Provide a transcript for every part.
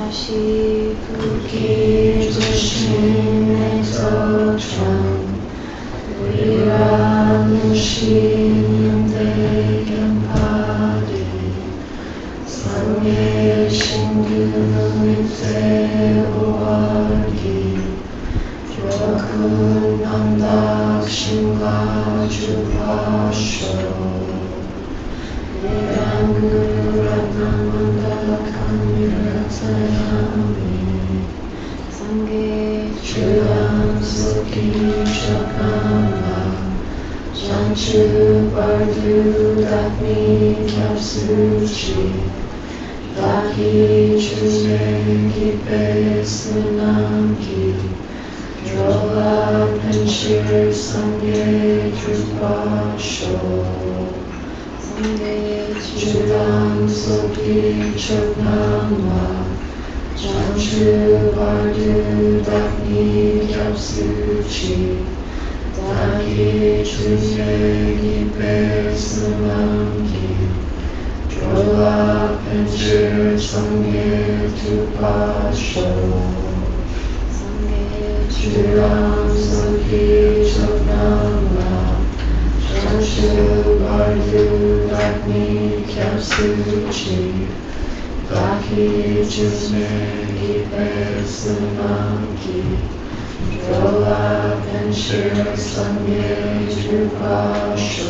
다시 붉기 주신 행석천 위라는 신임 대견파리 상의 신규는 세오월기 조금 남닥신과 주파쇼 상계 주양수기 적남과 장추벌두 닭미 겹수지 닭이 주생기 빼스남기 조라 펜실 상계 주파쇼 주랑속이 적남과 장추벌두 닭이 겹수지 닭이 주색이 빼스남기 조라 펜실 상계 주파쇼 주랑속이 적남과 장추벌두 닭이 겹수지 닭이 주색이 빼스남기 조라 펜실 상계 주파쇼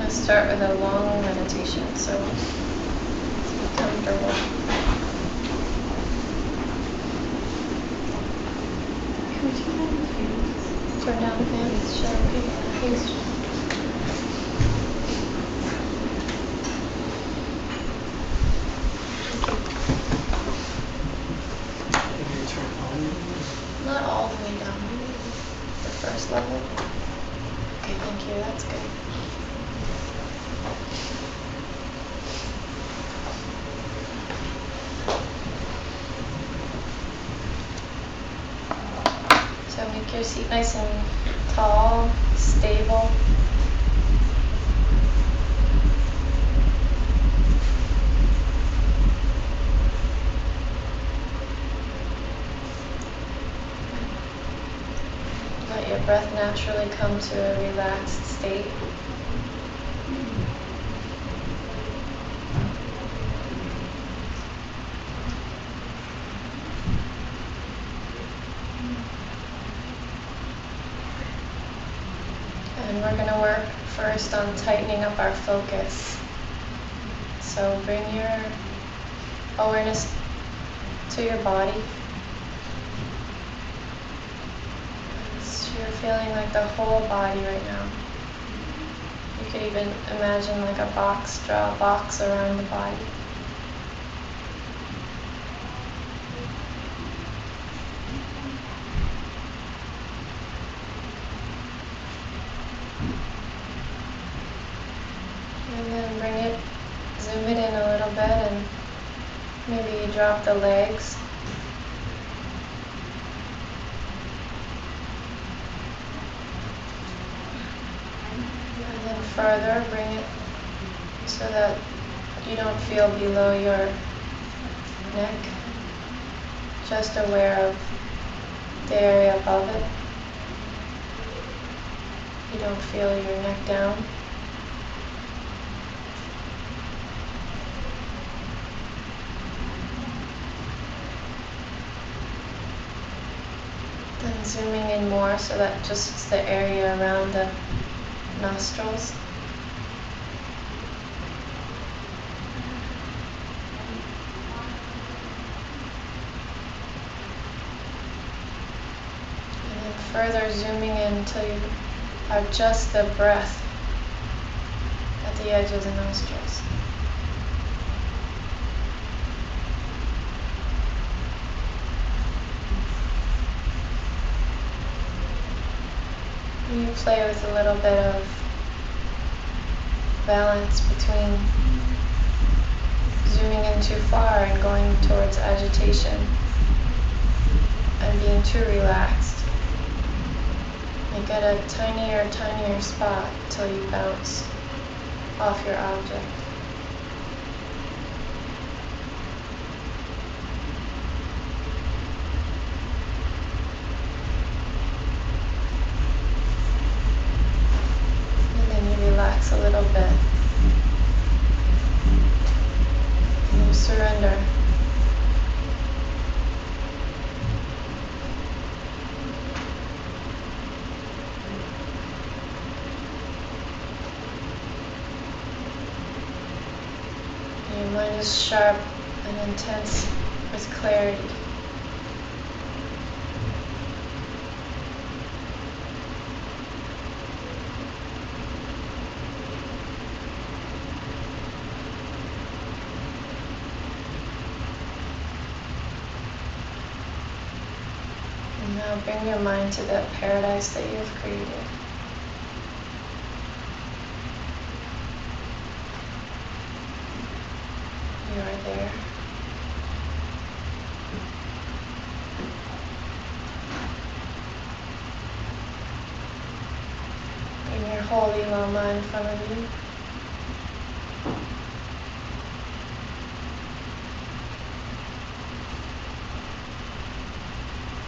Start with a long meditation, so be comfortable. Turn down the fans, sure, okay. Thanks. Not all the way down. The first level. Okay, thank you, that's good. So make your seat nice and tall, stable. Let your breath naturally come to a relaxed state. And we're going to work first on tightening up our focus. So bring your awareness to your body. So you're feeling like the whole body right now. You could even imagine like a box, draw a box around the body. And then bring it, zoom it in a little bit, and maybe you drop the legs. And then further, bring it so that you don't feel below your neck, just aware of the area above it. You don't feel your neck down. Then zooming in more so that just it's the area around the nostrils. And then further zooming in until you are just the breath at the edge of the nostrils. You play with a little bit of balance between zooming in too far and going towards agitation and being too relaxed. You get a tinier spot till you bounce off your object. And then you relax a little bit. And you surrender. Your mind is sharp and intense with clarity. And now bring your mind to that paradise that you have created. You are there. Bring your holy Lama in front of you.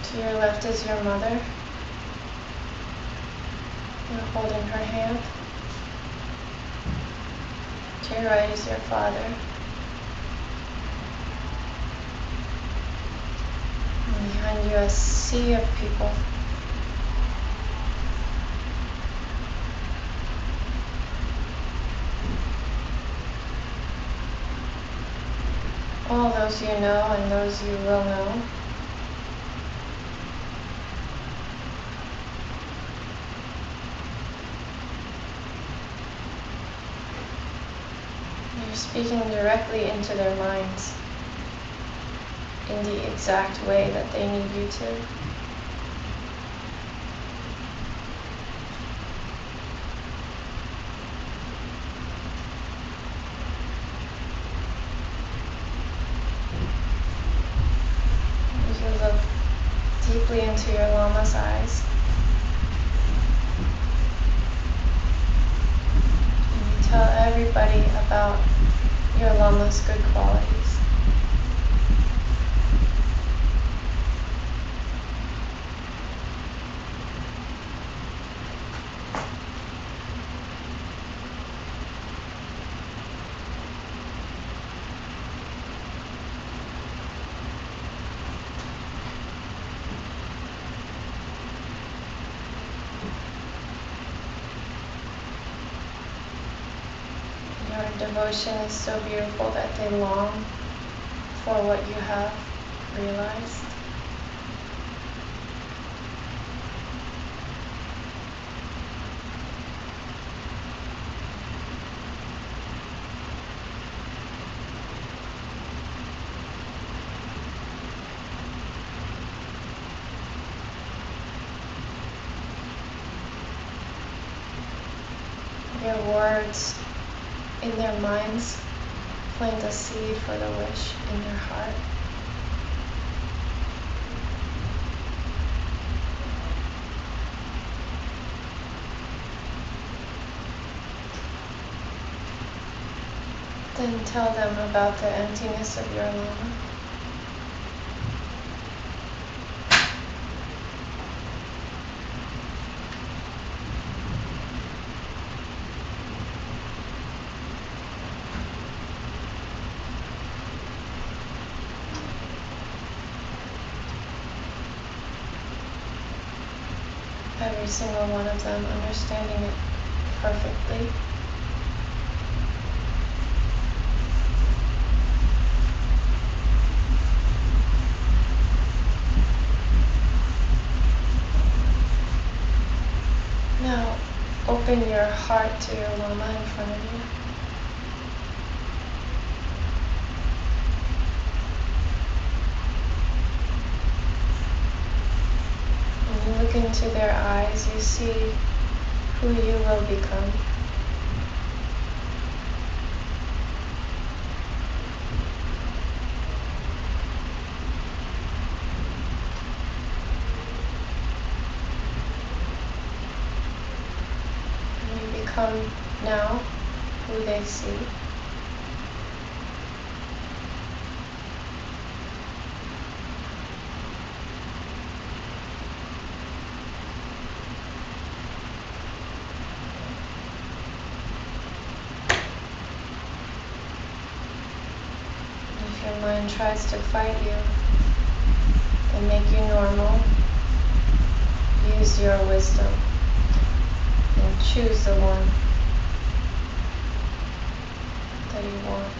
To your left is your mother. You're holding her hand. To your right is your father. And behind you a sea of people. All those you know and those you will know. You're speaking directly into their minds in the exact way that they need you to. You look deeply into your Lama's eyes. And you tell everybody about your Lama's good qualities. Your devotion is so beautiful that they long for what you have realized. Your words in their minds plant a seed for the wish in their heart. Then tell them about the emptiness of your Lama. Every single one of them understanding it perfectly. Now open your heart to your Lama in front of you. When you look into their eyes, you see who you will become. And you become now who they see. If your mind tries to fight you, then make you normal. Use your wisdom and choose the one that you want.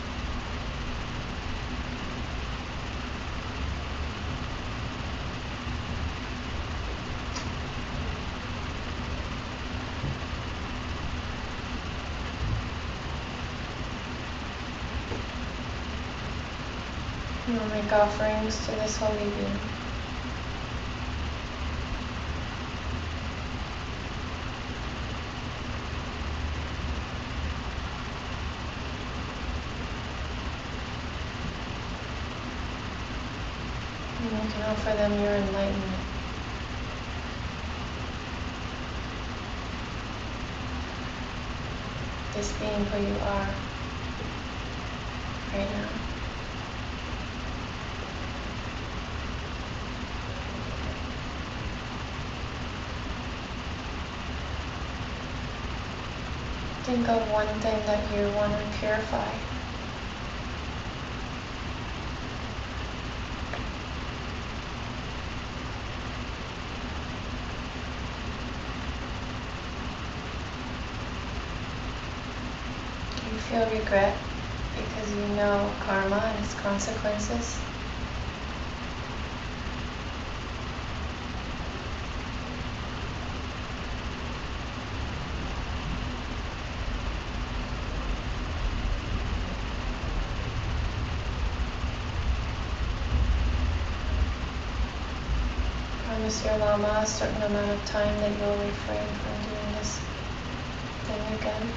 You will make offerings to this holy being. And you can offer them your enlightenment. This being who you are right now. Think of one thing that you want to purify. You feel regret because you know karma and its consequences. Promise your Lama a certain amount of time that you'll refrain from doing this thing again.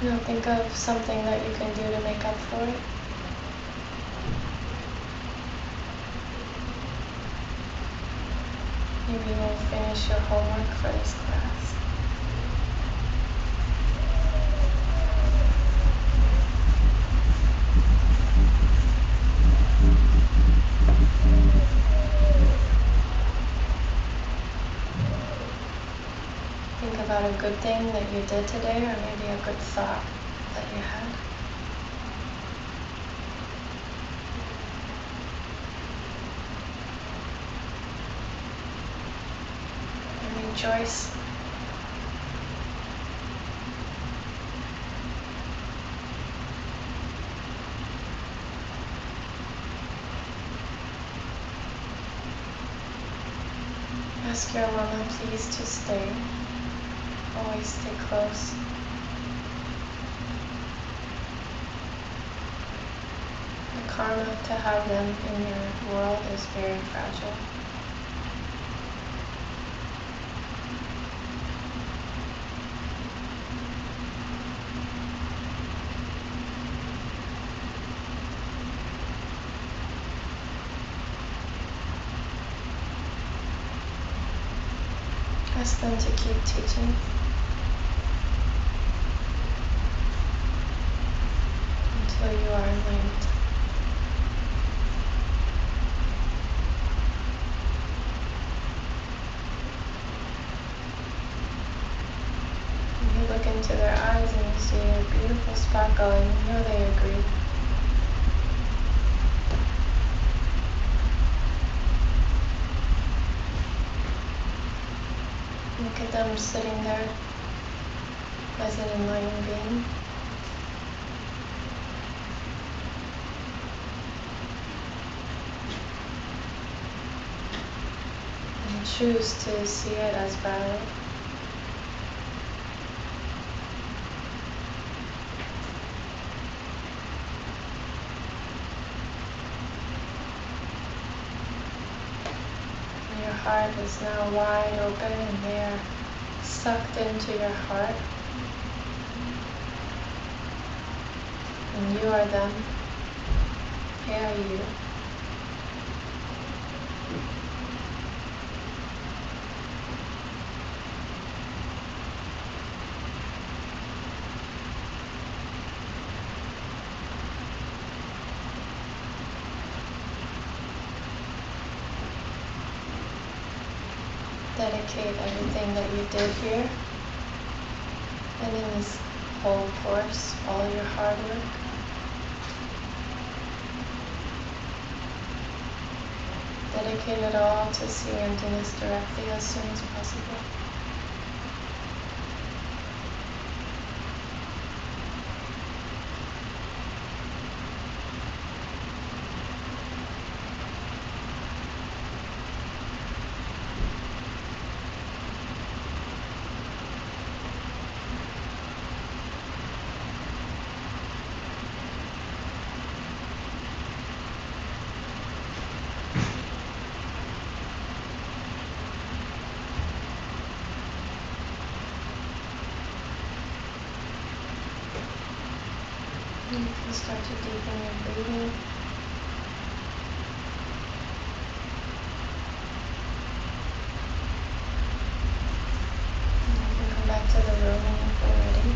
Now think of something that you can do to make up for it. Maybe you'll finish your homework for this class. Think about a good thing that you did today, or maybe a good thought that you had. And rejoice. Ask your Lama please to stay. Always stay close. The karma to have them in your world is very fragile. Ask them to keep teaching until you are enlightened. And you look into their eyes and you see a beautiful sparkle, and you know they agree. Look at them sitting there as an enlightened being. And choose to see it as valid. heart is now wide open and they are sucked into your heart. And you are them. They are you. Dedicate everything that you did here and in this whole course, all your hard work. Dedicate it all to seeing emptiness directly as soon as possible. You can start to deepen your breathing. And you can come back to the room when you feel ready.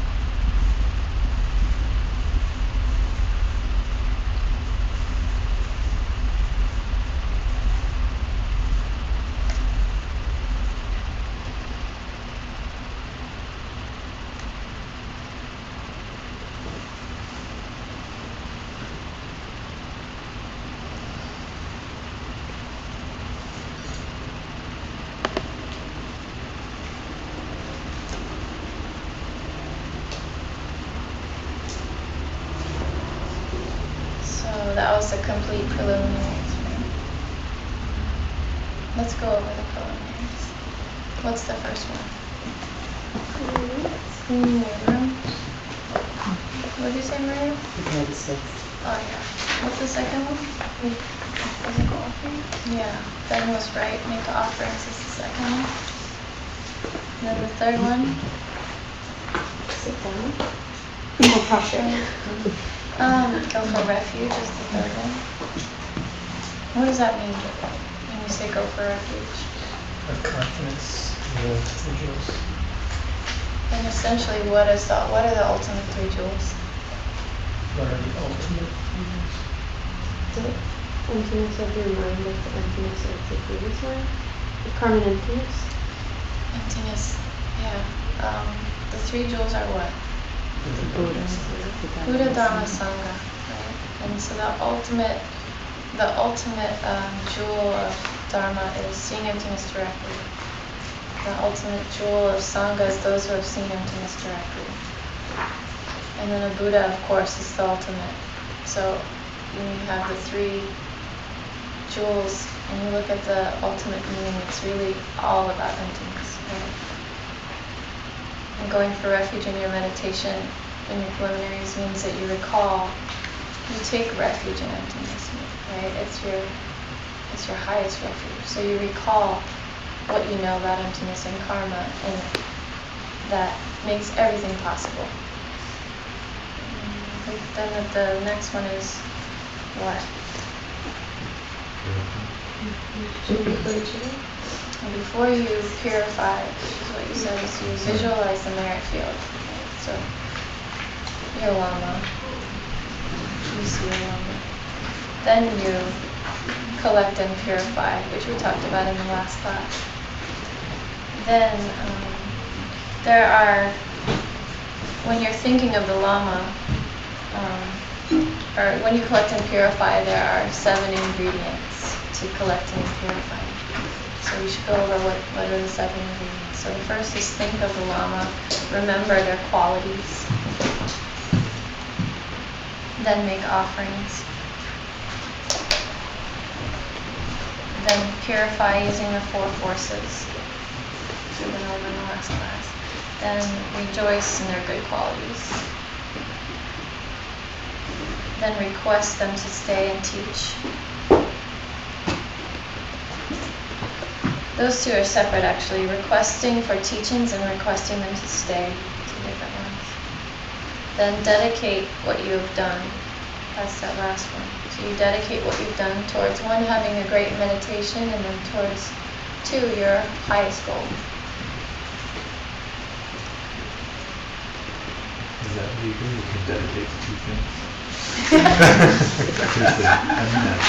So that was the complete preliminaries. Let's go over the preliminaries. What's the first one? Cleaning your room. What did you say, Maria? Oh yeah. What's the second one? Physical offering? Yeah. Ben was right. Make offerings is the second one. And then the third one? Sit down. No pressure. Go for refuge is the third one. What does that mean when you say go for refuge? A confidence in the three jewels. And essentially, what are the ultimate three jewels? What are the ultimate three jewels? The emptiness of your mind with the emptiness of the previous one. The karmic emptiness. Emptiness. Yeah. The three jewels are what? Buddha, Dhamma, Sangha. Right? And so the ultimate jewel of Dharma is seeing emptiness directly. The ultimate jewel of Sangha is those who have seen emptiness directly. And then a Buddha, of course, is the ultimate. So when you have the three jewels and you look at the ultimate meaning, it's really all about emptiness. Right? And going for refuge in your meditation, in your preliminaries, means that you recall, you take refuge in emptiness, right? It's your highest refuge. So you recall what you know about emptiness and karma, and that makes everything possible. Then the next one is what? And before you purify, which is what you said, is you visualize the merit field. Right? So your Lama, you see your Lama. Then you collect and purify, which we talked about in the last class. Then there are, when you're thinking of the Lama, or when you collect and purify, there are 7 ingredients to collecting and purifying. So we should go over what are the 7 ingredients. So the first is think of the Lama, remember their qualities, then make offerings, then purify using the 4 forces, which we went over in the last class, then rejoice in their good qualities, then request them to stay and teach, Those two are separate actually. Requesting for teachings and requesting them to stay. Two different ones. Then dedicate what you have done. That's that last one. So you dedicate what you've done towards one, having a great meditation, and then towards two, your highest goal. Is that legal? You can dedicate to two things? I mean that.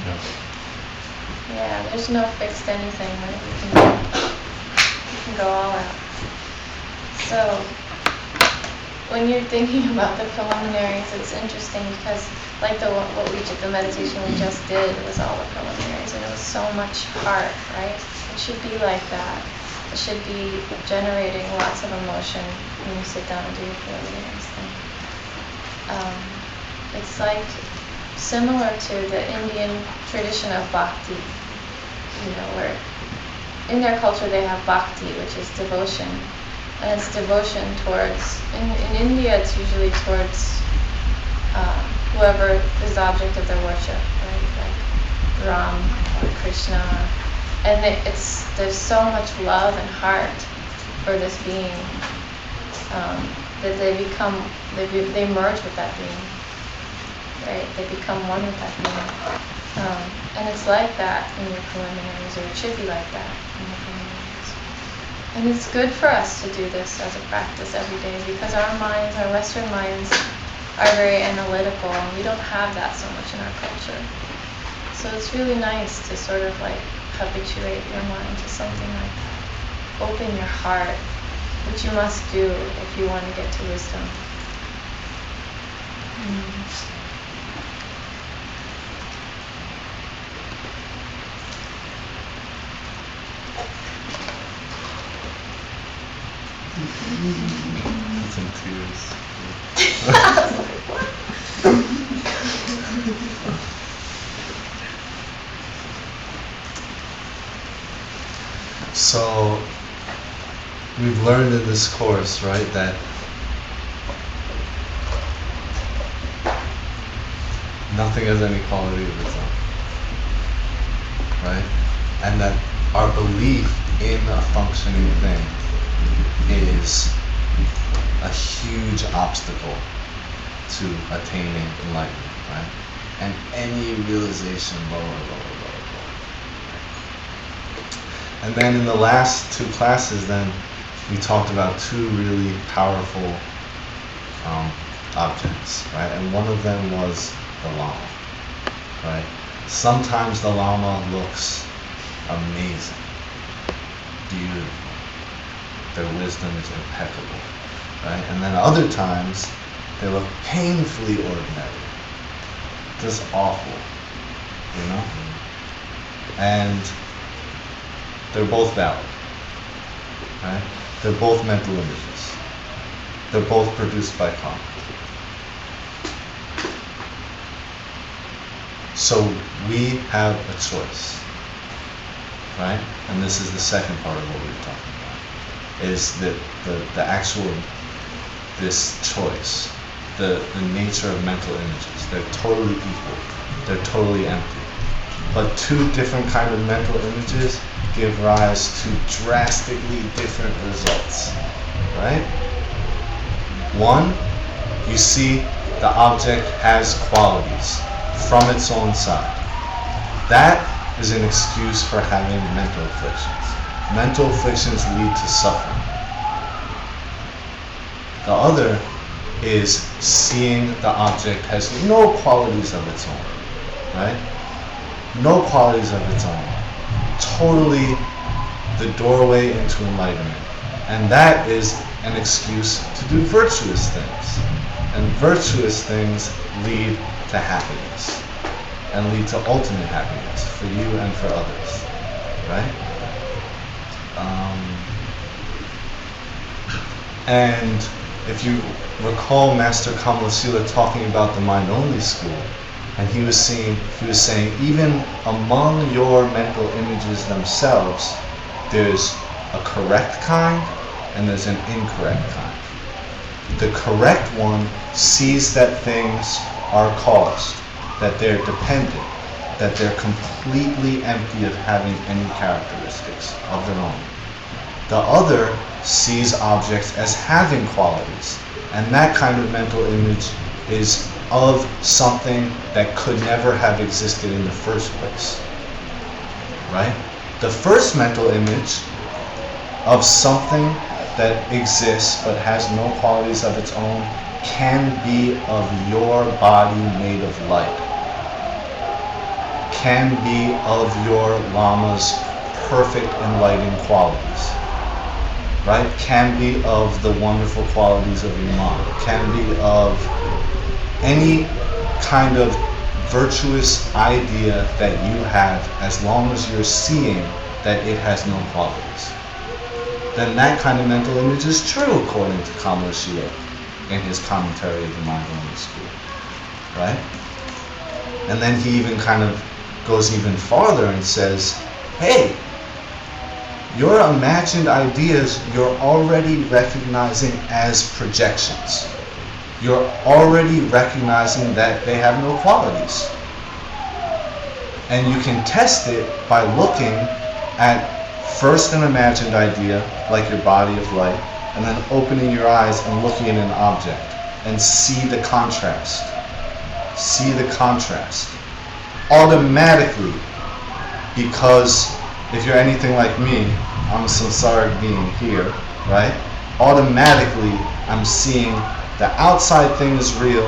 No. Yeah, there's no fixed anything, right? You can go all out. So, when you're thinking about the preliminaries, it's interesting because, like the meditation we just did, it was all the preliminaries, and it was so much heart, right? It should be like that. It should be generating lots of emotion when you sit down and do your preliminaries thing. It's like similar to the Indian tradition of bhakti, where in their culture they have bhakti, which is devotion. And it's devotion towards, in India it's usually towards whoever is the object of their worship, right? Like Ram or Krishna. And there's so much love and heart for this being that they merge with that being, right? They become one with that being. And it's like that in your preliminaries, or it should be like that in your preliminaries. And it's good for us to do this as a practice every day because our Western minds are very analytical, and we don't have that so much in our culture. So it's really nice to sort of like habituate your mind to something like that. Open your heart, which you must do if you want to get to wisdom. It's in tears. So, we've learned in this course, right, that nothing has any quality of its own, right? And that our belief in a functioning thing is a huge obstacle to attaining enlightenment, right? And any realization lower. And then in the last two classes, then we talked about two really powerful objects, right? And one of them was the Lama, right? Sometimes the Lama looks amazing, beautiful. Their wisdom is impeccable, right? And then other times, they look painfully ordinary, just awful, And they're both valid, right? They're both mental images. They're both produced by karma. So we have a choice, right? And this is the second part of what we were talking about, is that the actual, this choice, the nature of mental images. They're totally equal. They're totally empty. But two different kind of mental images give rise to drastically different results, right? One, you see the object has qualities from its own side. That is an excuse for having mental afflictions. Mental afflictions lead to suffering. The other is seeing the object has no qualities of its own, right? No qualities of its own. Totally the doorway into enlightenment. And that is an excuse to do virtuous things. And virtuous things lead to happiness. And lead to ultimate happiness for you and for others. Right? And if you recall Master Kamalasila talking about the mind-only school, and he was saying, even among your mental images themselves, there's a correct kind and there's an incorrect kind. The correct one sees that things are caused, that they're dependent, that they're completely empty of having any characteristics of their own. The other sees objects as having qualities, and that kind of mental image is of something that could never have existed in the first place. Right? The first mental image of something that exists but has no qualities of its own can be of your body made of light, can be of your Lama's perfect enlightening qualities, right? Can be of the wonderful qualities of your mom, can be of any kind of virtuous idea that you have, as long as you're seeing that it has no qualities. Then that kind of mental image is true, according to Kamala Shia in his commentary of the Mind-Only School, right? And then he even kind of goes even farther and says, hey, your imagined ideas you're already recognizing as projections. You're already recognizing that they have no qualities. And you can test it by looking at first an imagined idea, like your body of light, and then opening your eyes and looking at an object and see the contrast. See the contrast. Automatically, because if you're anything like me, I'm a samsaric being here, right? Automatically, I'm seeing the outside thing is real,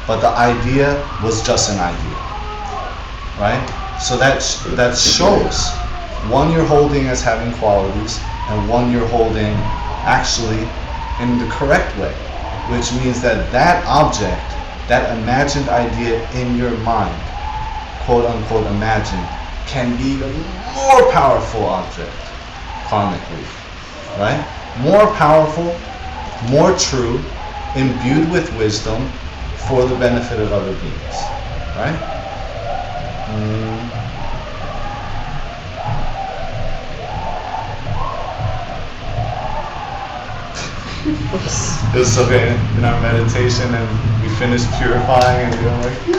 but the idea was just an idea, right? So that shows one you're holding as having qualities, and one you're holding actually in the correct way, which means that that object, that imagined idea in your mind, quote unquote imagined, can be a more powerful object karmically, right? More powerful, more true, imbued with wisdom for the benefit of other beings, right? It's okay in our meditation, and we finish purifying, and we're like, yay!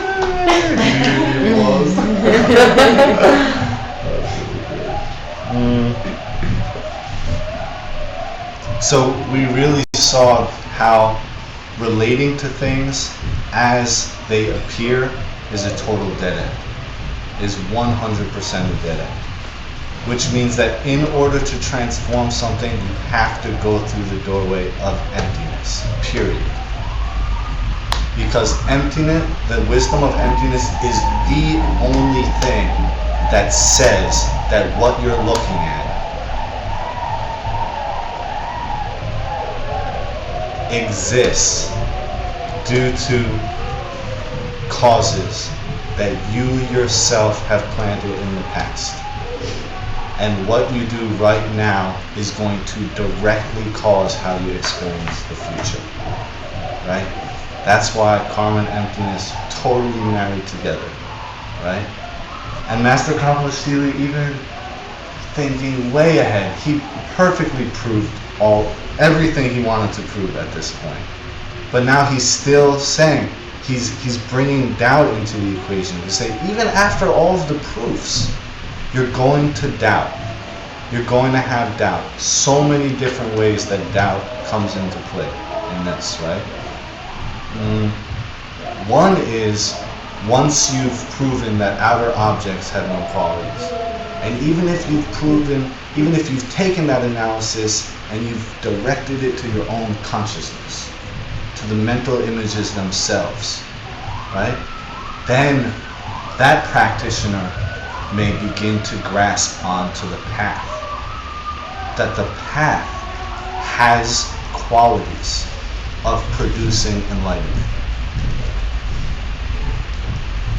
So we really saw how relating to things as they appear is a total dead end, is 100% a dead end. Which means that in order to transform something, you have to go through the doorway of emptiness, period. Because emptiness, the wisdom of emptiness is the only thing that says that what you're looking at exists due to causes that you yourself have planted in the past. And what you do right now is going to directly cause how you experience the future, right? That's why karma and emptiness totally married together, right? And Master Kamala Shili, even thinking way ahead, he perfectly proved everything he wanted to prove at this point. But now he's still saying, he's bringing doubt into the equation to say, even after all of the proofs, you're going to doubt. You're going to have doubt. So many different ways that doubt comes into play in this, right? One is, once you've proven that outer objects have no qualities, and even if you've taken that analysis and you've directed it to your own consciousness, to the mental images themselves, right? Then that practitioner may begin to grasp onto the path. That the path has qualities of producing enlightenment.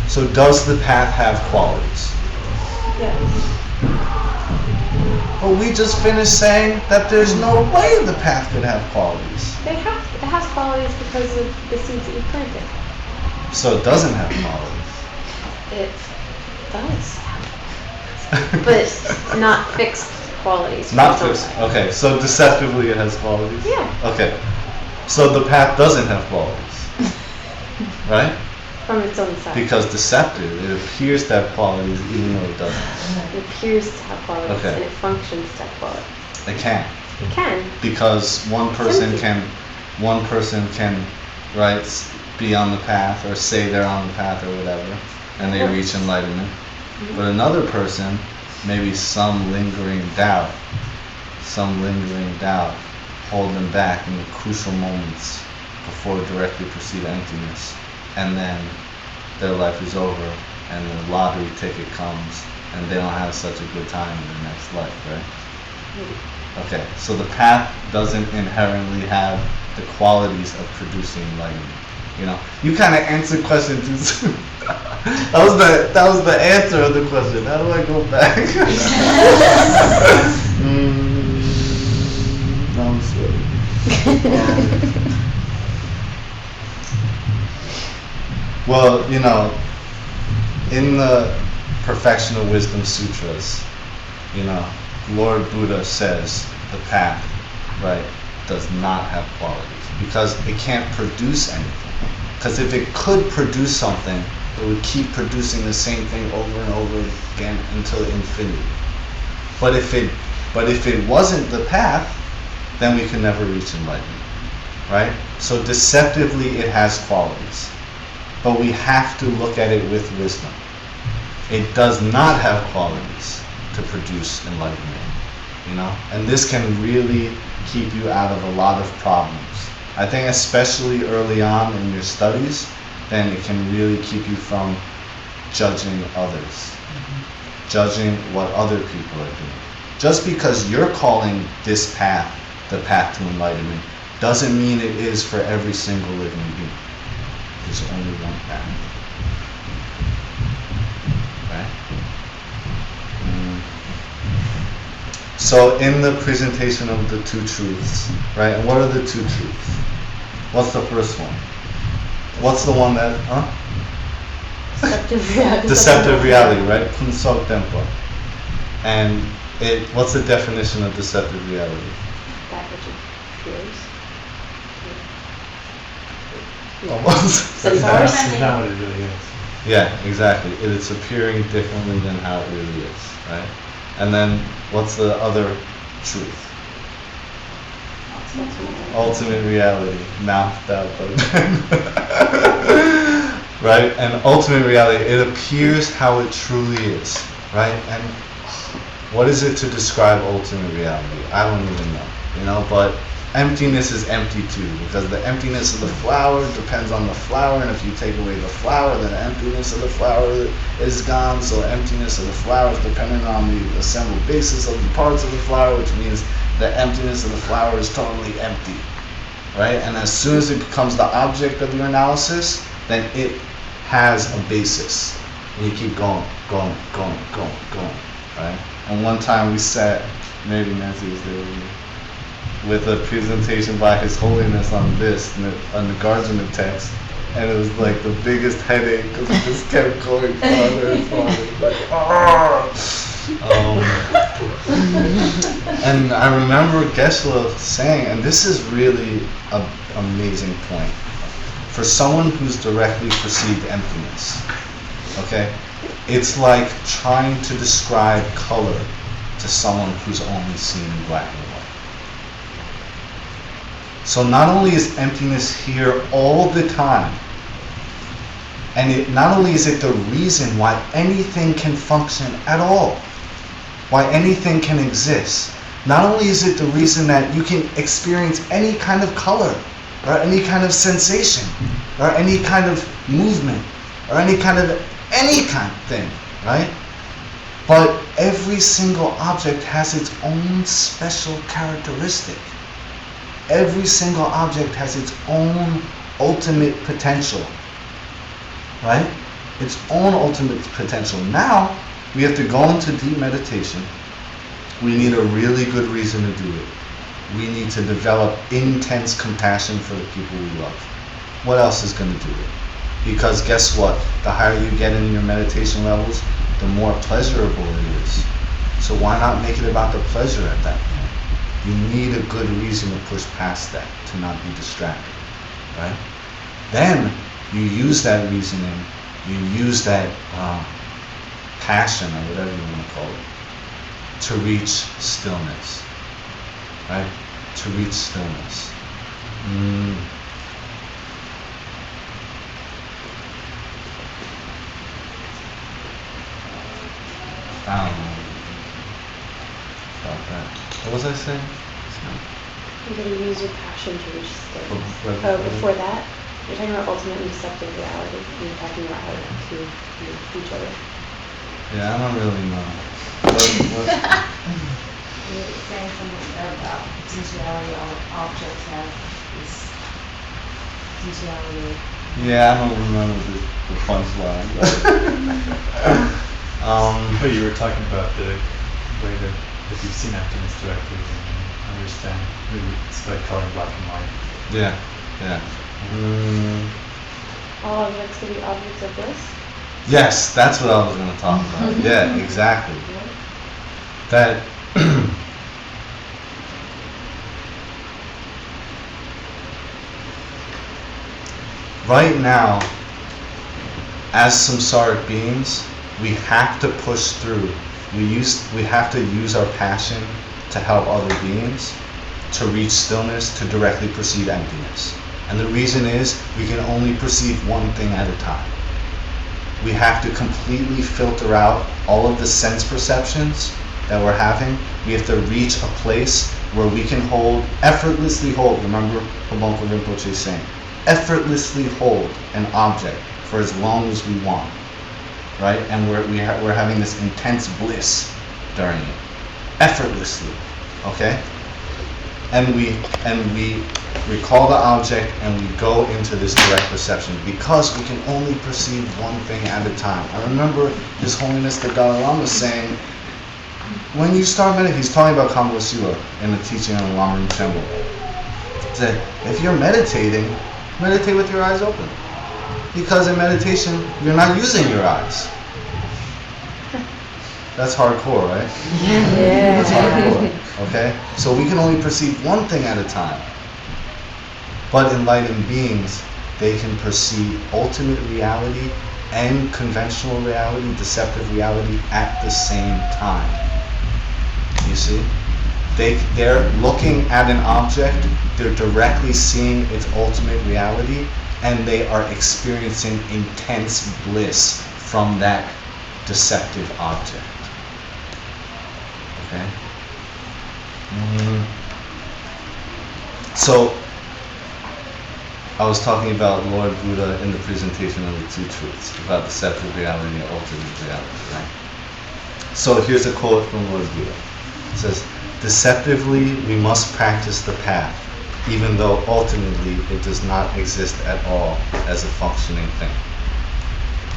So does the path have qualities? Yes. But we just finished saying that there's no way the path could have qualities. It has qualities because of the seeds that you planted. So it doesn't have qualities. It does have, but not fixed qualities. Not fixed. Okay, so deceptively it has qualities? Yeah. Okay. So the path doesn't have qualities. Right? From its own side. Because deceptive, it appears to have qualities even though it doesn't. It appears to have qualities Okay. and it functions to have qualities. It can't. It can. Because one person empty. can, right, be on the path or say they're on the path or whatever, and they reach enlightenment. But another person, maybe some lingering doubt, hold them back in the crucial moments before directly proceed emptiness, and then their life is over and the lottery ticket comes and they don't have such a good time in their next life, right? Okay, so the path doesn't inherently have the qualities of producing enlightenment. You know, you kind of answered question too soon. that was the answer of the question. How do I go back? I'm sorry. Well, you know, in the Perfectional Wisdom Sutras, you know, Lord Buddha says the path, right, does not have qualities because it can't produce anything. Because if it could produce something, it would keep producing the same thing over and over again until infinity. But if it wasn't the path, then we could never reach enlightenment, right? So deceptively it has qualities, but we have to look at it with wisdom. It does not have qualities to produce enlightenment, you know? And this can really keep you out of a lot of problems. I think especially early on in your studies, then it can really keep you from judging others, judging what other people are doing. Just because you're calling this path the path to enlightenment doesn't mean it is for every single living being. There's only one path. Right? So in the presentation of the two truths, right? And what are the two truths? What's the first one? What's the one that, Deceptive reality. Deceptive reality, right? Punsok Tempa. And what's the definition of deceptive reality? That which appears. Almost. That's not what it really is. Yeah, exactly. It's appearing differently than how it really is, right? And then what's the other truth? Ultimate reality, mapped out by right? And ultimate reality, it appears how it truly is, right? And what is it to describe ultimate reality? I don't even know, you know, but emptiness is empty too, because the emptiness of the flower depends on the flower, and if you take away the flower, then the emptiness of the flower is gone, so emptiness of the flower is dependent on the assembled basis of the parts of the flower, which means the emptiness of the flower is totally empty, right? And as soon as it becomes the object of your analysis, then it has a basis, and you keep going, right? And one time we sat, maybe Nancy was there with a presentation by His Holiness on this, on the Nagarjuna text, and it was like the biggest headache because it just kept going farther and farther, like, and I remember Geshe-la saying, and this is really an amazing point, for someone who's directly perceived emptiness, okay, it's like trying to describe color to someone who's only seen black and white. So not only is emptiness here all the time, and not only is it the reason why anything can function at all, why anything can exist, not only is it the reason that you can experience any kind of color, or any kind of sensation, or any kind of movement, or any kind of thing, right? But every single object has its own special characteristic. Every single object has its own ultimate potential, right? Its own ultimate potential. Now, we have to go into deep meditation. We need a really good reason to do it. We need to develop intense compassion for the people we love. What else is going to do it? Because guess what? The higher you get in your meditation levels, the more pleasurable it is. So why not make it about the pleasure at that point? You need a good reason to push past that, to not be distracted, right? Then You use that reasoning, you use that passion, or whatever you want to call it, to reach stillness, right? To reach stillness. I don't know about that. What was I saying? You're going to use your passion to reach stillness. Right Oh, before before that, you're talking about ultimate and deceptive reality. And you're talking about how the two meet each other. Yeah, I don't really know. You're saying something about potentiality, all objects have this potentiality. Yeah, I don't remember the punchline. But you were talking about the way that if you've seen emptiness directly, then you understand. Maybe it's like coloring black and white. Yeah, yeah. All objects can be objects of bliss. Yes, that's what I was going to talk about. Yeah, exactly. That right now, as samsaric beings, we have to push through. We have to use our passion to help other beings to reach stillness, to directly perceive emptiness. And the reason is we can only perceive one thing at a time. We have to completely filter out all of the sense perceptions that we're having. We have to reach a place where we can effortlessly hold, remember Pabonka Rinpoche saying, effortlessly hold an object for as long as we want, right? And we're having this intense bliss during it, effortlessly, okay? And we recall the object and we go into this direct perception because we can only perceive one thing at a time. I remember His Holiness the Dalai Lama saying, when you start meditating, he's talking about Kamala in the teaching on Lama Rinpoche. He said, if you're meditating, meditate with your eyes open. Because in meditation, you're not using your eyes. That's hardcore, right? Yeah. That's hardcore, okay? So we can only perceive one thing at a time. But enlightened beings, they can perceive ultimate reality and conventional reality, deceptive reality at the same time. You see? They're looking at an object, they're directly seeing its ultimate reality, and they are experiencing intense bliss from that deceptive object. Okay? So, I was talking about Lord Buddha in the presentation of the two truths, about deceptive reality and ultimate reality, right? So here's a quote from Lord Buddha. It says, deceptively we must practice the path, even though ultimately it does not exist at all as a functioning thing.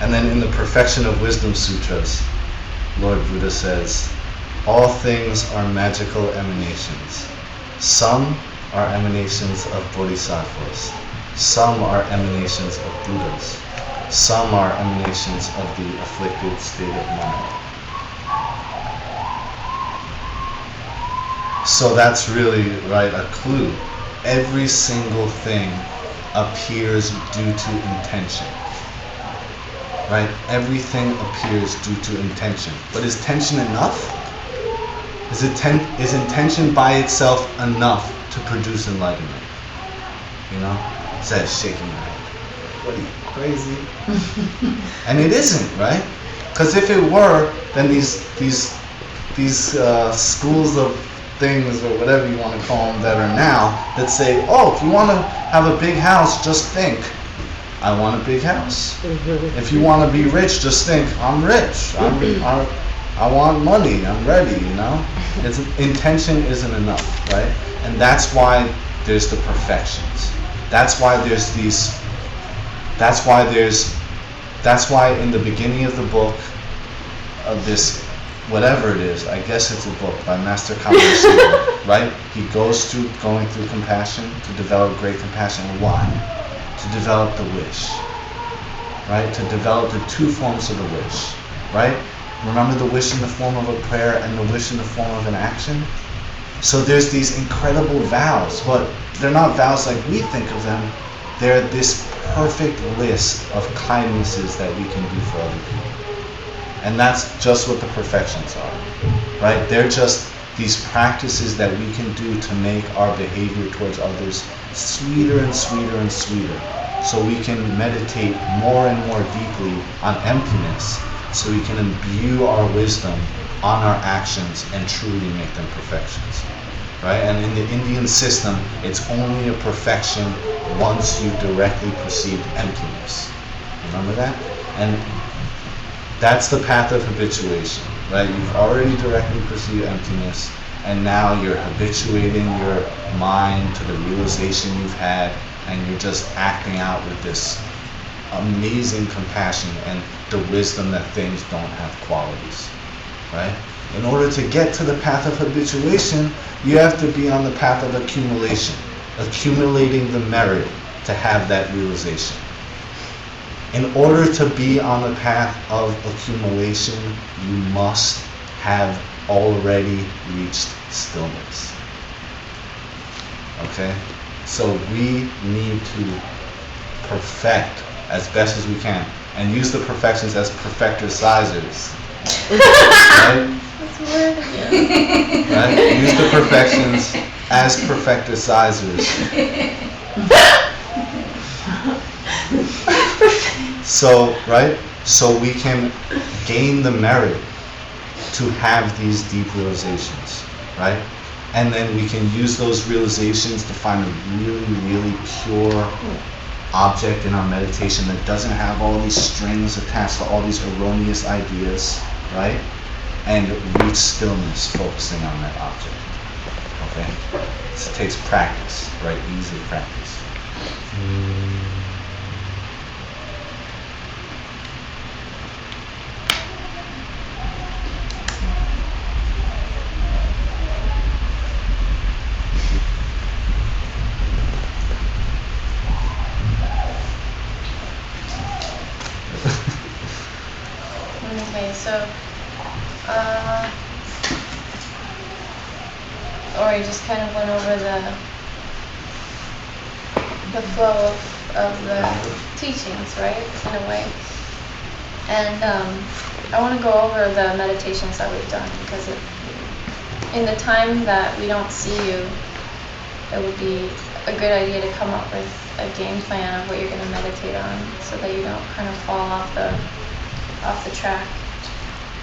And then in the Perfection of Wisdom Sutras, Lord Buddha says, all things are magical emanations. Some are emanations of bodhisattvas. Some are emanations of Buddhas. Some are emanations of the afflicted state of mind. So that's really, right, a clue. Every single thing appears due to intention. Right? Everything appears due to intention. But is tension enough? Is intention by itself enough to produce enlightenment? You know? Says shaking my head. What are you, crazy? And it isn't, right? Because if it were, then these schools of things, or whatever you want to call them, that are now, that say, oh, if you want to have a big house, just think, I want a big house. If you want to be rich, just think, I'm rich. I want money. I'm ready, you know? Intention isn't enough, right? And that's why there's the perfections. That's why that's why in the beginning of the book of this, whatever it is, I guess it's a book by Master Kamala, right? He goes through going through compassion to develop great compassion. Why? To develop the wish, right? To develop the two forms of the wish, right? Remember the wish in the form of a prayer and the wish in the form of an action? So there's these incredible vows, but they're not vows like we think of them. They're this perfect list of kindnesses that we can do for other people. And that's just what the perfections are, right? They're just these practices that we can do to make our behavior towards others sweeter and sweeter and sweeter. So we can meditate more and more deeply on emptiness, so we can imbue our wisdom on our actions and truly make them perfections, right? And in the Indian system, it's only a perfection once you directly perceive emptiness. Remember that? And that's the path of habituation, right? You've already directly perceived emptiness, and now you're habituating your mind to the realization you've had, and you're just acting out with this amazing compassion and the wisdom that things don't have qualities, right? In order to get to the path of habituation, you have to be on the path of accumulation, accumulating the merit to have that realization. In order to be on the path of accumulation, you must have already reached stillness. Okay? So we need to perfect as best as we can, and use the perfections as perfecticizers. Right? That's a word. Right? Use the perfections as perfecticizers. So, right? So we can gain the merit to have these deep realizations, right? And then we can use those realizations to find a really, really pure object in our meditation that doesn't have all these strings attached to all these erroneous ideas, right? And reach stillness focusing on that object. Okay? So it takes practice, right? Easy practice. Okay, so Ori just kind of went over the flow of the teachings, right, in a way. And I want to go over the meditations that we've done, because in the time that we don't see you, it would be a good idea to come up with a game plan of what you're going to meditate on, so that you don't kind of fall off the track.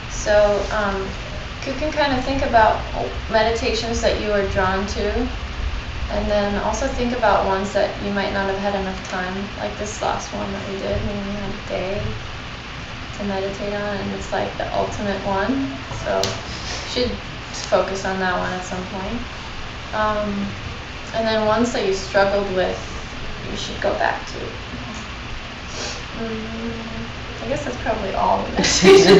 So you can kind of think about meditations that you are drawn to, and then also think about ones that you might not have had enough time, like this last one that we did. We only had a day to meditate on, and it's like the ultimate one, so you should focus on that one at some point. And then ones that you struggled with, you should go back to. I guess that's probably all the meditation.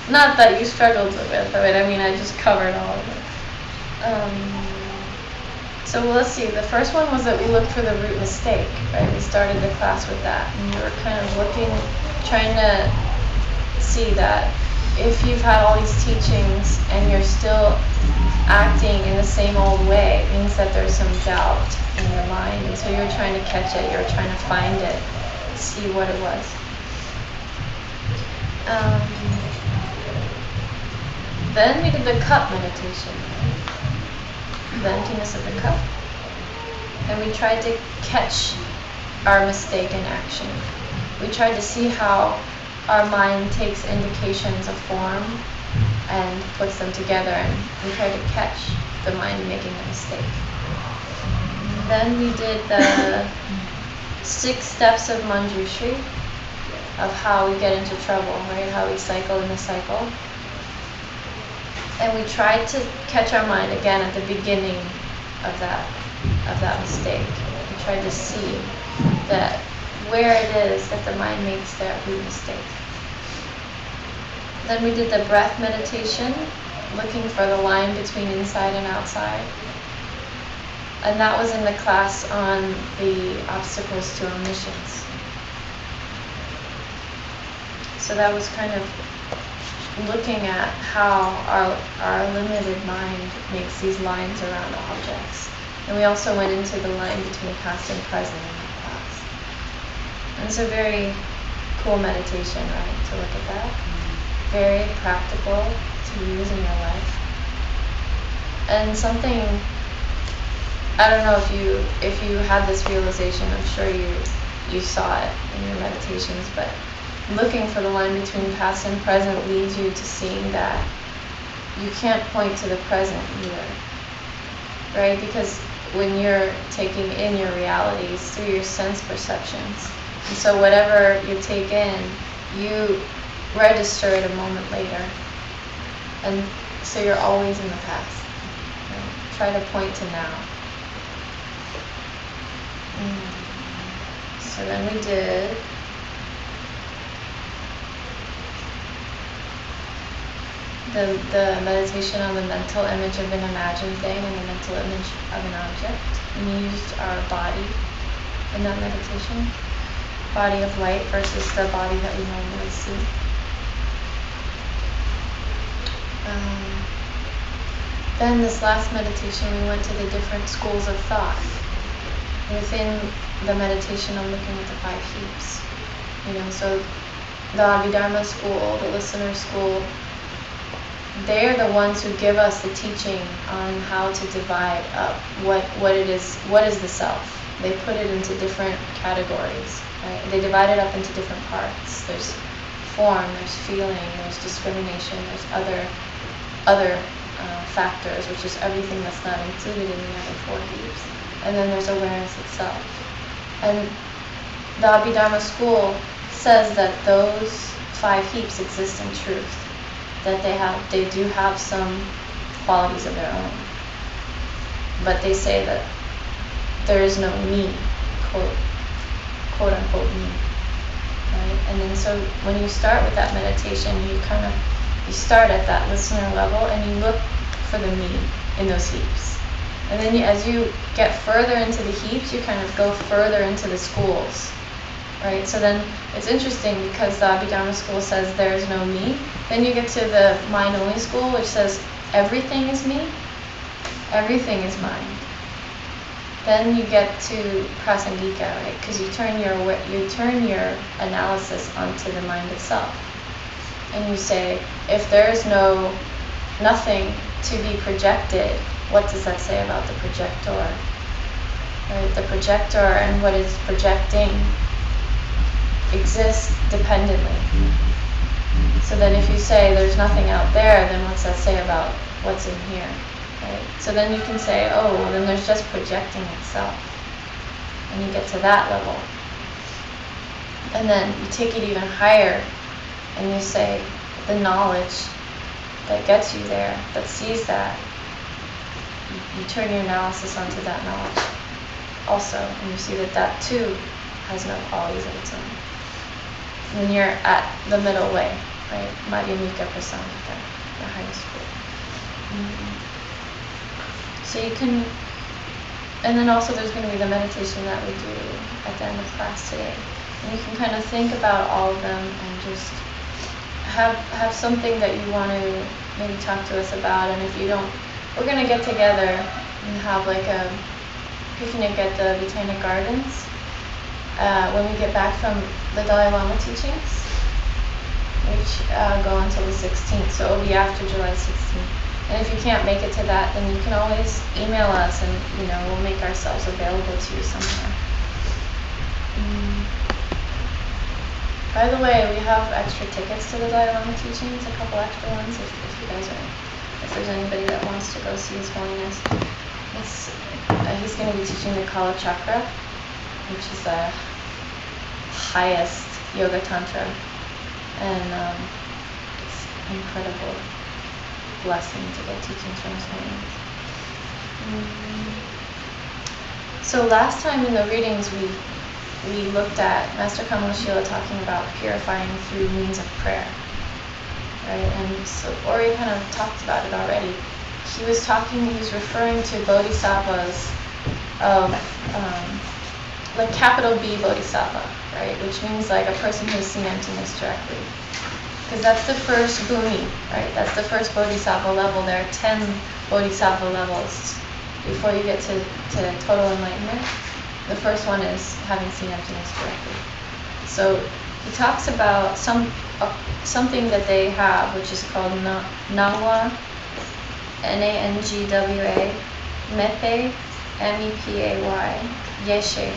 Not that you struggled with it, I mean, I just covered all of it. So let's see, the first one was that we looked for the root mistake, right? We started the class with that, and we were kind of trying to see that if you've had all these teachings and you're still acting in the same old way, it means that there's some doubt in your mind, and so you're trying to catch it, you're trying to find it, see what it was. Then we did the cup meditation, the emptiness of the cup, and we tried to catch our mistake in action. We tried to see how our mind takes indications of form and puts them together, and we tried to catch the mind making a mistake. Then we did the 6 steps of Manjushri, of how we get into trouble, right? How we cycle in the cycle. And we tried to catch our mind again at the beginning of that mistake. We tried to see that where it is that the mind makes that root mistake. Then we did the breath meditation, looking for the line between inside and outside. And that was in the class on the obstacles to omniscience. So that was kind of looking at how our limited mind makes these lines around objects. And we also went into the line between past and present in that class. And it's a very cool meditation, right, to look at that. Very practical to use in your life. And something, I don't know if you had this realization, I'm sure you saw it in your meditations, but looking for the line between past and present leads you to seeing that you can't point to the present either, right? Because when you're taking in your realities through your sense perceptions, and so whatever you take in, you register it a moment later, and so you're always in the past. Right? Try to point to now. So then we did the meditation on the mental image of an imagined thing and the mental image of an object. And we used our body in that meditation. Body of light versus the body that we normally see. Then this last meditation we went to the different schools of thought. Within the meditation I'm looking at the 5 heaps. So the Abhidharma school, the listener school, they're the ones who give us the teaching on how to divide up what is the self. They put it into different categories, right? They divide it up into different parts. There's form, there's feeling, there's discrimination, there's other factors, which is everything that's not included in the other 4 heaps. And then there's awareness itself. And the Abhidharma school says that those 5 heaps exist in truth. That they do have some qualities of their own. But they say that there is no me, quote unquote me. Right? And then so when you start with that meditation, you start at that listener level and you look for the me in those heaps. And then as you get further into the heaps, you kind of go further into the schools. Right? So then it's interesting because the Abhidharma school says there is no me. Then you get to the mind-only school, which says everything is me, everything is mind. Then you get to prasangika, right? Because you turn your analysis onto the mind itself, and you say, if there is nothing to be projected, what does that say about the projector? Right? The projector and what is projecting exist dependently. So then if you say there's nothing out there, then what's that say about what's in here? Right? So then you can say, oh, well, then there's just projecting itself. And you get to that level. And then you take it even higher and you say the knowledge that gets you there, that sees that, you turn your analysis onto that knowledge also, and you see that too has no qualities of its own. And then you're at the middle way, right? Madhyamika Prasangika, the highest school. So you can, and then also there's going to be the meditation that we do at the end of class today. And you can kind of think about all of them and just have something that you want to maybe talk to us about. And if you don't, we're going to get together and have like a picnic at the Botanic Gardens when we get back from the Dalai Lama teachings, which go until the 16th, so it'll be after July 16th. And if you can't make it to that, then you can always email us and we'll make ourselves available to you somewhere. By the way, we have extra tickets to the Dalai Lama teachings, a couple extra ones if there's anybody that wants to go see His Holiness. He's going to be teaching the Kala Chakra, which is the highest yoga tantra, and it's an incredible blessing to get teachings from His Holiness. So last time in the readings we looked at Master Kamalashila talking about purifying through means of prayer, right? And so Ori kind of talked about it already. He was referring to bodhisattvas of like capital B bodhisattva, right? Which means like a person who's seen emptiness directly. Because that's the first bhumi, right? That's the first bodhisattva level. There are 10 bodhisattva levels before you get to total enlightenment. The first one is having seen emptiness directly. So he talks about something that they have, which is called Nangwa, Nangwa, Mepay, Mepay, Yeshe,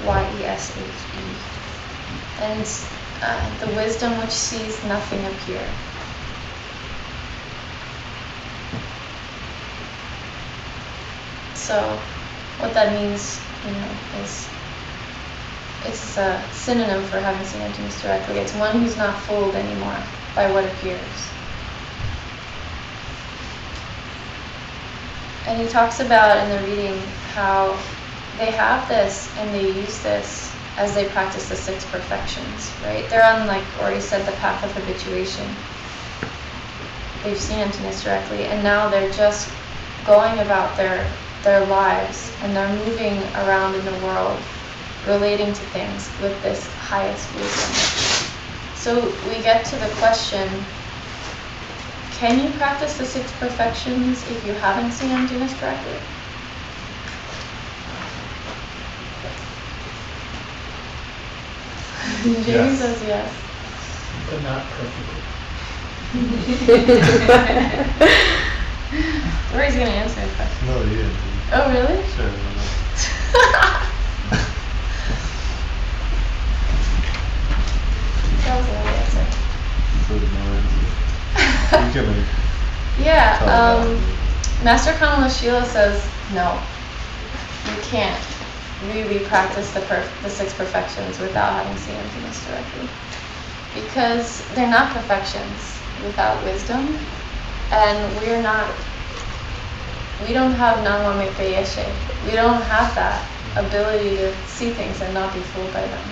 Yeshe. And the wisdom which sees nothing appear. So what that means, is it's a synonym for having seen emptiness directly. It's one who's not fooled anymore by what appears. And he talks about in the reading how they have this and they use this as they practice the 6 perfections, right? They're on, like Ori said, the path of habituation. They've seen emptiness directly, and now they're just going about their lives, and they're moving around in the world, relating to things with this highest wisdom. So we get to the question, can you practice the 6 perfections if you haven't seen emptiness directly? Jamie Yes. says yes. But not perfectly. Ori's gonna answer the question. No, you didn't. Oh, really? Sure, why not? That was a good answer. Good, no answer. You can make Yeah, Tell Master Kanala Shila says, no, you can't really practice the 6 perfections without having seen emptiness directly. Because they're not perfections without wisdom, and we don't have Nanwa Mepe Yeshe. We don't have that ability to see things and not be fooled by them.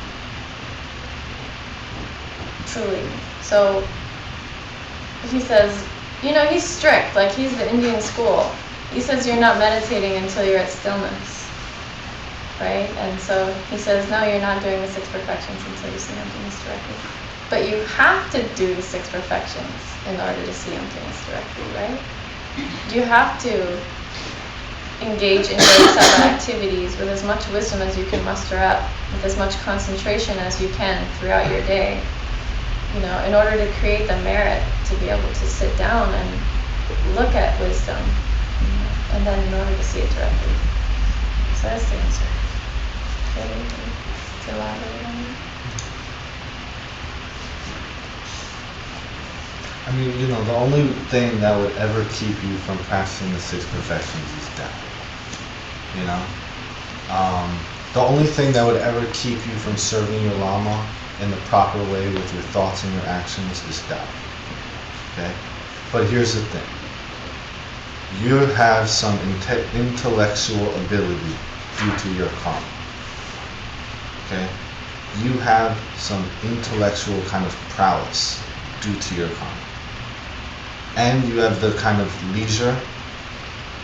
Truly. So he says, he's strict, like he's the Indian school. He says you're not meditating until you're at stillness, right? And so he says, no, you're not doing the 6 perfections until you see emptiness directly. But you have to do the 6 perfections in order to see emptiness directly, right? You have to engage in those type of activities with as much wisdom as you can muster up, with as much concentration as you can throughout your day, in order to create the merit to be able to sit down and look at wisdom, and then in order to see it directly. So that's the answer. Okay, to elaborate on it. I mean, the only thing that would ever keep you from practicing the 6 perfections is doubt. The only thing that would ever keep you from serving your Lama in the proper way with your thoughts and your actions is doubt. Okay? But here's the thing. You have some intellectual ability due to your karma. Okay? You have some intellectual kind of prowess due to your karma. And you have the kind of leisure,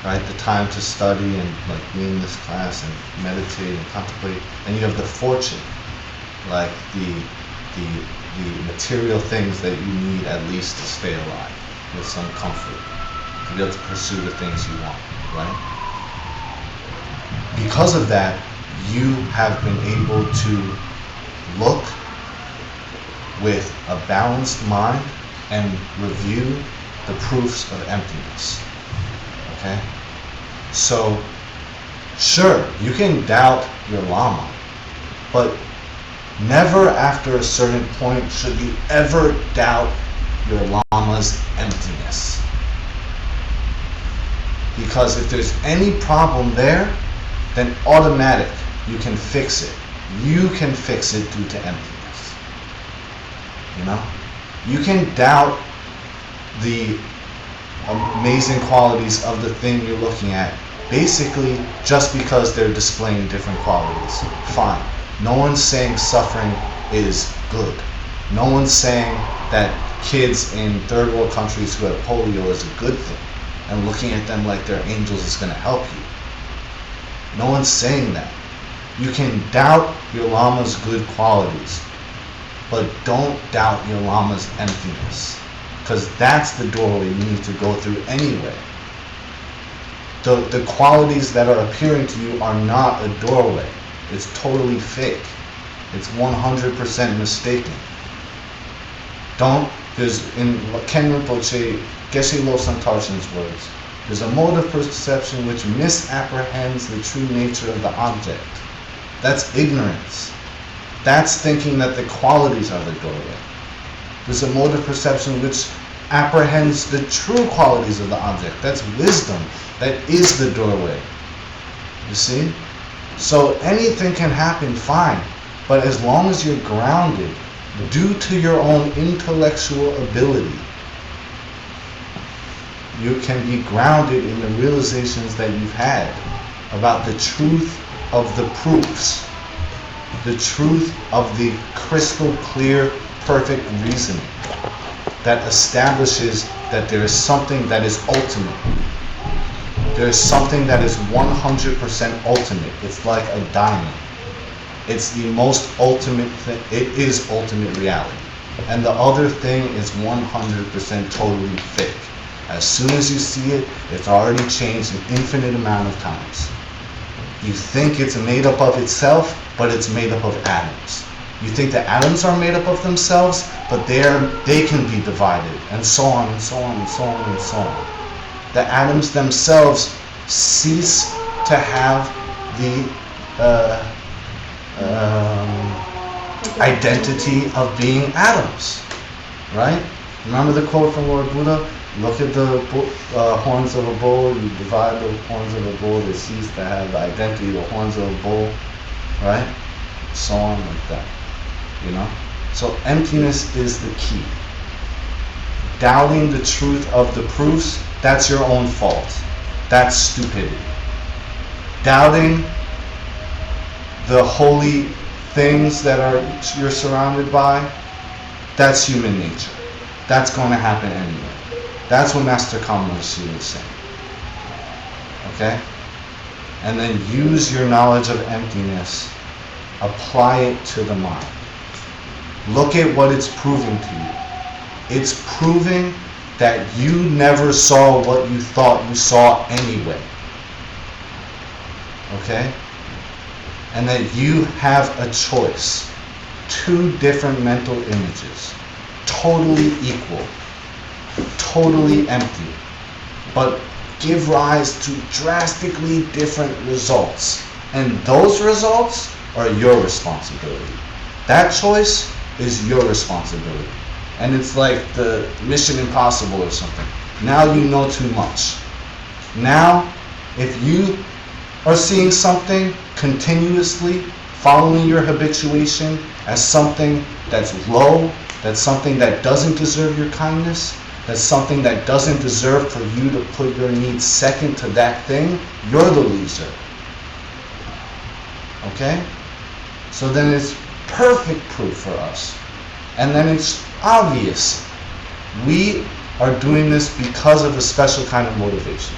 right, the time to study and be in this class and meditate and contemplate, and you have the fortune, like the material things that you need at least to stay alive with some comfort, to be able to pursue the things you want, right? Because of that, you have been able to look with a balanced mind and review the proofs of emptiness. Okay? So, sure, you can doubt your Lama, but never after a certain point should you ever doubt your Lama's emptiness. Because if there's any problem there, then automatic, you can fix it. You can fix it due to emptiness. You can doubt the amazing qualities of the thing you're looking at, basically just because they're displaying different qualities. Fine. No one's saying suffering is good. No one's saying that kids in third world countries who have polio is a good thing, and looking at them like they're angels is going to help you. No one's saying that. You can doubt your Lama's good qualities, but don't doubt your Lama's emptiness, because that's the doorway you need to go through anyway. The qualities that are appearing to you are not a doorway. It's totally fake. It's 100% mistaken. There's, in Ken Rinpoche, Geshe Losang Tarshan's words, there's a mode of perception which misapprehends the true nature of the object. That's ignorance. That's thinking that the qualities are the doorway. There's a mode of perception which apprehends the true qualities of the object. That's wisdom. That is the doorway. You see? So anything can happen, fine. But as long as you're grounded, due to your own intellectual ability, you can be grounded in the realizations that you've had about the truth of the proofs, the truth of the crystal clear, perfect reasoning that establishes that there is something that is ultimate. There is something that is 100% ultimate. It's like a diamond. It's the most ultimate thing. It is ultimate reality. And the other thing is 100% totally fake. As soon as you see it, it's already changed an infinite amount of times. You think it's made up of itself, but it's made up of atoms. You think the atoms are made up of themselves, but they can be divided, and so on and so on and so on and so on. The atoms themselves cease to have the identity of being atoms, right? Remember the quote from Lord Buddha? Look at the horns of a bull, you divide the horns of a bull, they cease to have the identity of the horns of a bull, right? So on like that, you know? So emptiness is the key. Doubting the truth of the proofs, that's your own fault. That's stupidity. Doubting the holy things that you're surrounded by, that's human nature. That's going to happen anyway. That's what Master Kamalashi was saying. Okay? And then use your knowledge of emptiness, apply it to the mind. Look at what it's proving to you. It's proving that you never saw what you thought you saw anyway. Okay? And that you have a choice. Two different mental images. Totally equal. Totally empty. But give rise to drastically different results. And those results are your responsibility. That choice is your responsibility. And it's like the Mission Impossible or something. Now you know too much. Now, if you are seeing something continuously, following your habituation as something that's low, that's something that doesn't deserve your kindness, that's something that doesn't deserve for you to put your needs second to that thing, you're the loser. Okay? So then it's perfect proof for us. And then it's obvious. We are doing this because of a special kind of motivation.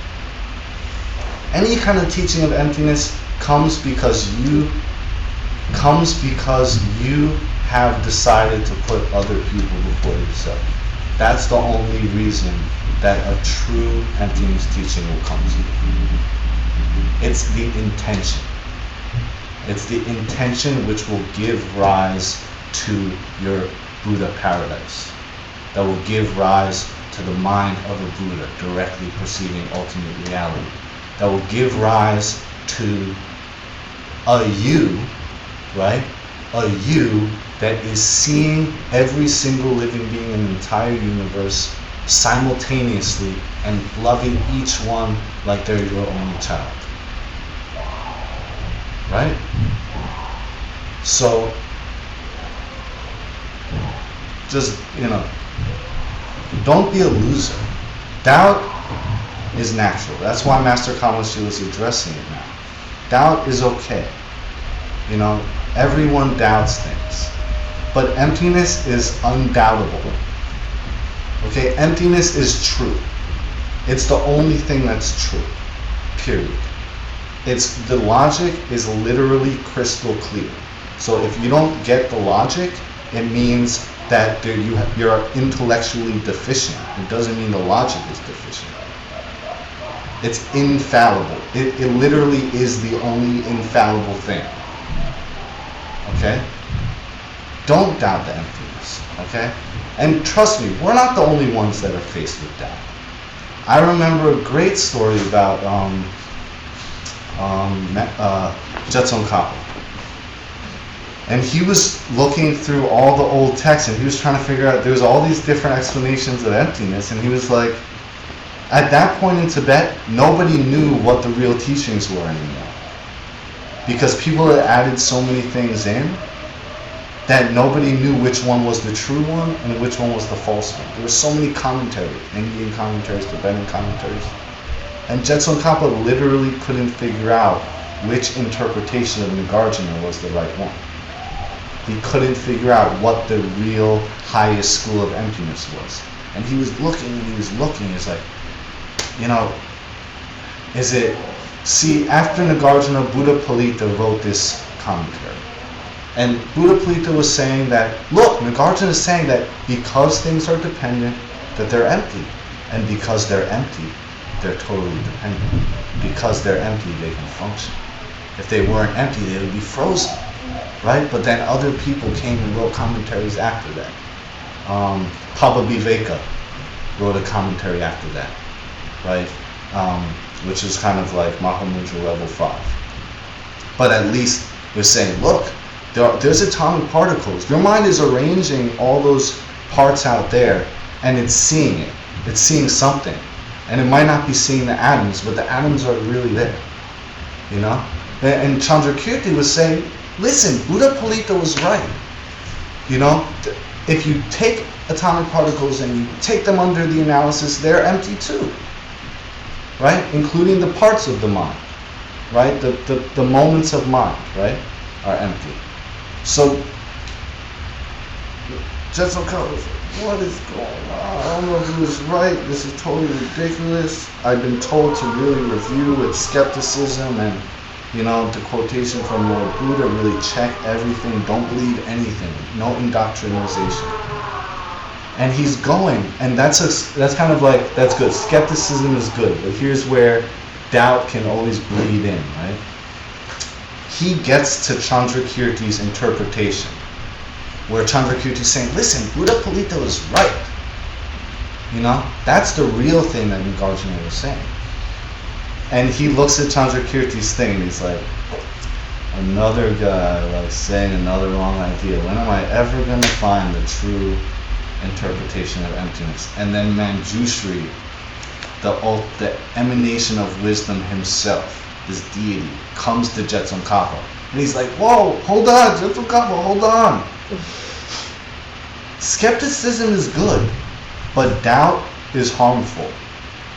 Any kind of teaching of emptiness comes because you have decided to put other people before yourself. That's the only reason that a true emptiness teaching will come to you. It's the intention. It's the intention which will give rise to your Buddha paradise. That will give rise to the mind of a Buddha directly perceiving ultimate reality. That will give rise to a you, right? A you that is seeing every single living being in the entire universe simultaneously and loving each one like they're your only child. Right? So, just, don't be a loser. Doubt is natural. That's why Master Kamalashi is addressing it now. Doubt is okay. Everyone doubts things. But emptiness is undoubtable. Okay? Emptiness is true. It's the only thing that's true. Period. The logic is literally crystal clear. So if you don't get the logic, it means that you're intellectually deficient. It doesn't mean the logic is deficient. It's infallible. It literally is the only infallible thing. Okay? Don't doubt the emptiness. Okay? And trust me, we're not the only ones that are faced with doubt. I remember a great story about Jetson Kappa. And he was looking through all the old texts and he was trying to figure out, there's all these different explanations of emptiness, and he was like, at that point in Tibet, nobody knew what the real teachings were anymore. Because people had added so many things in that nobody knew which one was the true one and which one was the false one. There were so many commentaries, Indian commentaries, Tibetan commentaries. And Jetson Kappa literally couldn't figure out which interpretation of Nagarjuna was the right one. He couldn't figure out what the real highest school of emptiness was. And he was looking and he was looking. He was like, you know, is it... See, after Nagarjuna, Buddha Palita wrote this commentary. And Buddha Palita was saying that, look, Nagarjuna is saying that because things are dependent, that they're empty. And because they're empty, they're totally dependent. Because they're empty, they can function. If they weren't empty, they would be frozen. Right? But then other people came and wrote commentaries after that. Pabhaviveka wrote a commentary after that. Right? Which is kind of like Mahamudra level 5. But at least they're saying, look, there's atomic particles. Your mind is arranging all those parts out there, and it's seeing it. It's seeing something. And it might not be seeing the atoms, but the atoms are really there. You know? And Chandrakirti was saying, listen, Buddha Palita was right. You know? If you take atomic particles and you take them under the analysis, they're empty too. Right? Including the parts of the mind. Right? The moments of mind, right, are empty. So, Jetson Kappa was like, what is going on? I don't know who is right. This is totally ridiculous. I've been told to really review with skepticism and, you know, the quotation from Lord Buddha, really check everything. Don't believe anything. No indoctrination. And he's going, and that's kind of like, that's good. Skepticism is good, but here's where doubt can always bleed in, right? He gets to Chandrakirti's interpretation, where Chandrakirti is saying, listen, Buddha Palita was right. You know, that's the real thing that Nagarjuna was saying. And he looks at Chandrakirti's thing and he's like, another guy like saying another wrong idea. When am I ever going to find the true interpretation of emptiness? And then Manjushri, the emanation of wisdom himself, this deity, comes to Jetson Kappa. And he's like, whoa, hold on, Jetson Kappa, hold on. Skepticism is good, but doubt is harmful.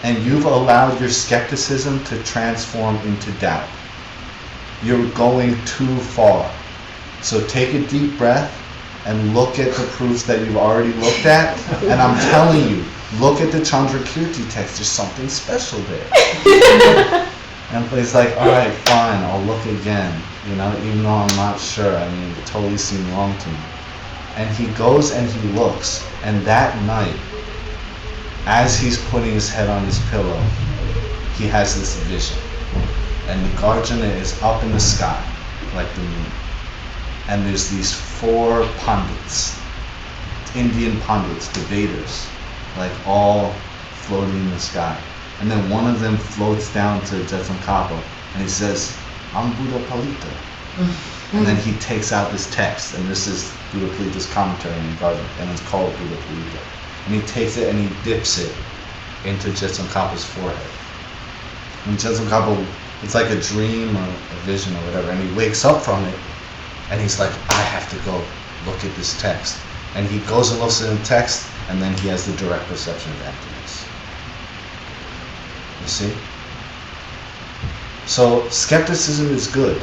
And you've allowed your skepticism to transform into doubt. You're going too far. So take a deep breath and look at the proofs that you've already looked at. And I'm telling you, look at the Chandrakirti text. There's something special there. And he's like, all right, fine, I'll look again. You know, even though I'm not sure. I mean, it totally seemed wrong to me. And he goes and he looks. And that night, as he's putting his head on his pillow, he has this vision. And Nagarjuna is up in the sky, like the moon. And there's these 4 pundits, Indian pundits, debaters, like all floating in the sky. And then one of them floats down to Jetson Kappa and he says, I'm Buddha Palita. And then he takes out this text, and this is Buddha Palita's commentary on Nagarjuna, and it's called Buddha Palita. And he takes it and he dips it into Jetson Kappa's forehead. And Jetson Kappa, it's like a dream or a vision or whatever, and he wakes up from it and he's like, I have to go look at this text. And he goes and looks at the text, and then he has the direct perception of emptiness. You see? So skepticism is good,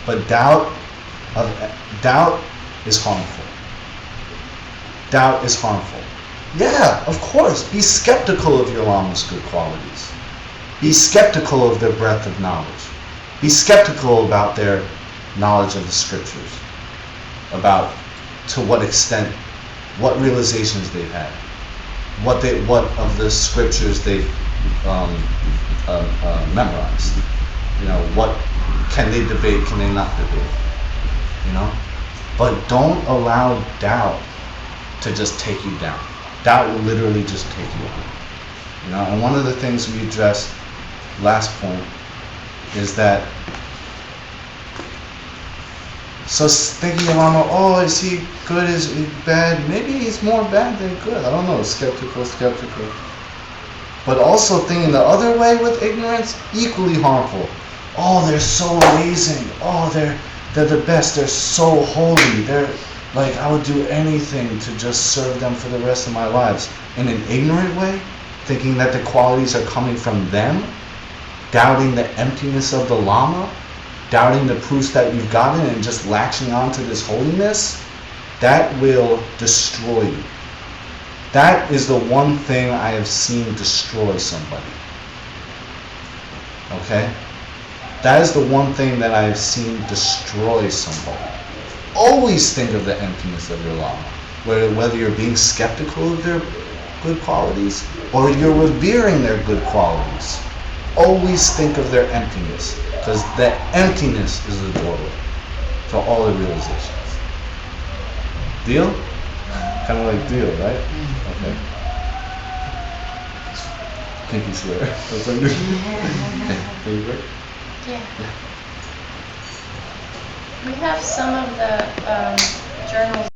but doubt is harmful. Doubt is harmful. Yeah, of course, be skeptical of your lama's good qualities. Be skeptical of their breadth of knowledge. Be skeptical about their knowledge of the scriptures, about to what extent, what realizations they've had, what of the scriptures they've memorized. You know, what can they debate, can they not debate? You know? But don't allow doubt to just take you down. Doubt will literally just take you down. You know, and one of the things we addressed last point is that, so thinking of Lama, oh, is he good, is he bad? Maybe he's more bad than good. I don't know, skeptical. But also thinking the other way with ignorance, equally harmful. Oh, they're so amazing. Oh, they're the best. They're so holy. They're like, I would do anything to just serve them for the rest of my lives. In an ignorant way, thinking that the qualities are coming from them, doubting the emptiness of the Lama, doubting the proofs that you've gotten and just latching on to this holiness, that will destroy you. That is the one thing I have seen destroy somebody. Okay? That is the one thing that I have seen destroy somebody. Always think of the emptiness of your Lama. Whether you're being skeptical of their good qualities or you're revering their good qualities. Always think of their emptiness, because the emptiness is the doorway to all the realizations. Deal? Kind of like deal, right? Okay. Pinky swear. That's under. Okay. Favorite? Yeah. We have some of the journals